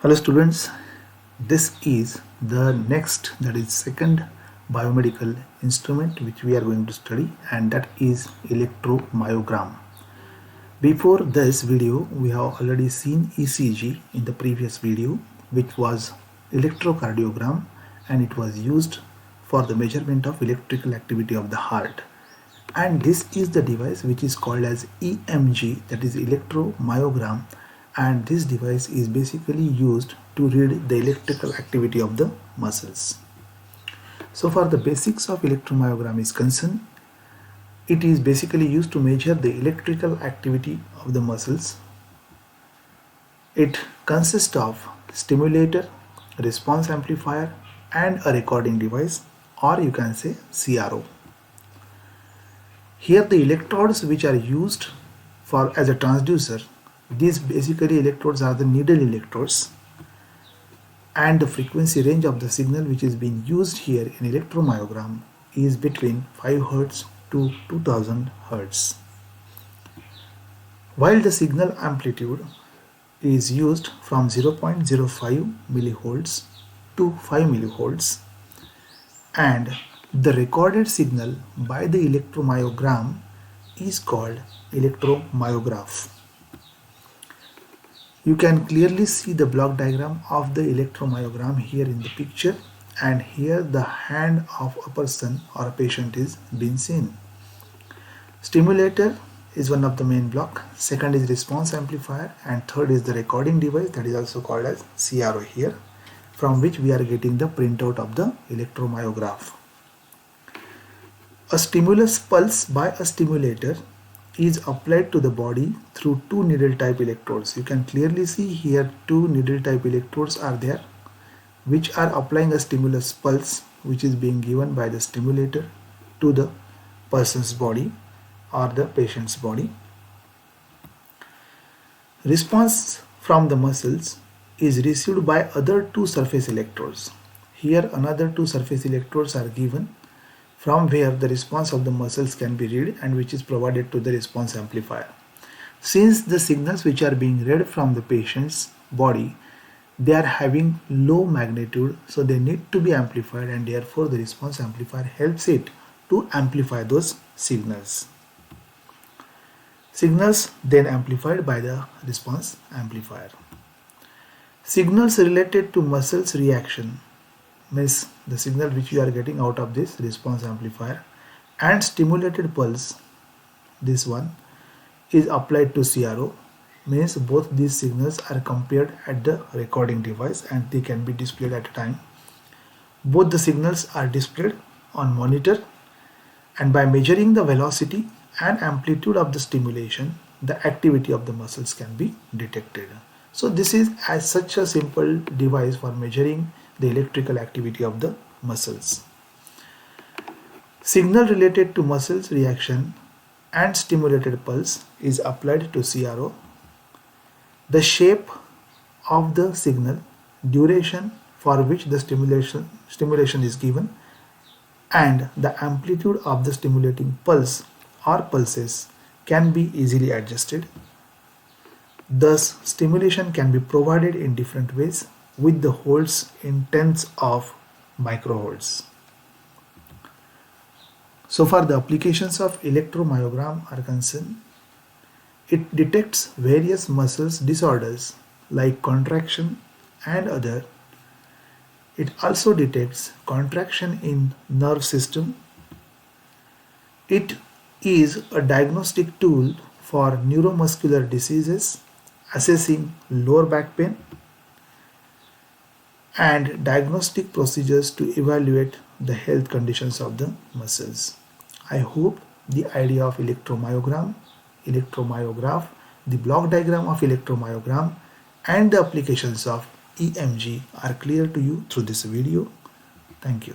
Hello students, this is the next, that is second biomedical instrument which we are going to study, and that is electromyogram. Before this video we have already seen ECG in the previous video, which was electrocardiogram, and it was used for the measurement of electrical activity of the heart. And this is the device which is called as EMG, that is electromyogram, and this device is basically used to read the electrical activity of the muscles. So far the basics of electromyogram is concerned, it is basically used to measure the electrical activity of the muscles. It consists of stimulator, response amplifier and a recording device, or you can say CRO. Here the electrodes which are used for as a transducer, these basically electrodes are the needle electrodes, and the frequency range of the signal which is being used here in electromyogram is between 5 Hz to 2000 Hz. While the signal amplitude is used from 0.05 millivolts to 5 millivolts, and the recorded signal by the electromyogram is called electromyograph. You can clearly see the block diagram of the electromyogram here in the picture, and here the hand of a person or a patient is being seen. Stimulator is one of the main block, second is response amplifier, and third is the recording device, that is also called as CRO here, from which we are getting the printout of the electromyograph. A stimulus pulse by a stimulator is applied to the body through two needle type electrodes. You can clearly see here two needle type electrodes are there, which are applying a stimulus pulse which is being given by the stimulator to the person's body or the patient's body. Response from the muscles is received by other two surface electrodes. Here another two surface electrodes are given, from where the response of the muscles can be read and which is provided to the response amplifier. Since the signals which are being read from the patient's body, they are having low magnitude, so they need to be amplified, and therefore the response amplifier helps it to amplify those signals. Signals then amplified by the response amplifier. Signals related to muscles reaction means the signal which you are getting out of this response amplifier, and stimulated pulse, this one, is applied to CRO, means both these signals are compared at the recording device and they can be displayed at a time. Both the signals are displayed on monitor, and by measuring the velocity and amplitude of the stimulation, the activity of the muscles can be detected. So this is as such a simple device for measuring the electrical activity of the muscles. Signal related to muscles reaction and stimulated pulse is applied to CRO. The shape of the signal, duration for which the stimulation is given, and the amplitude of the stimulating pulse or pulses can be easily adjusted. Thus, stimulation can be provided in different ways with the holds in tenths of microholds. So far the applications of electromyogram are concerned. It detects various muscles disorders like contraction and other. It also detects contraction in nerve system. It is a diagnostic tool for neuromuscular diseases, assessing lower back pain, and diagnostic procedures to evaluate the health conditions of the muscles. I hope the idea of electromyogram, electromyograph, the block diagram of electromyogram, and the applications of EMG are clear to you through this video. Thank you.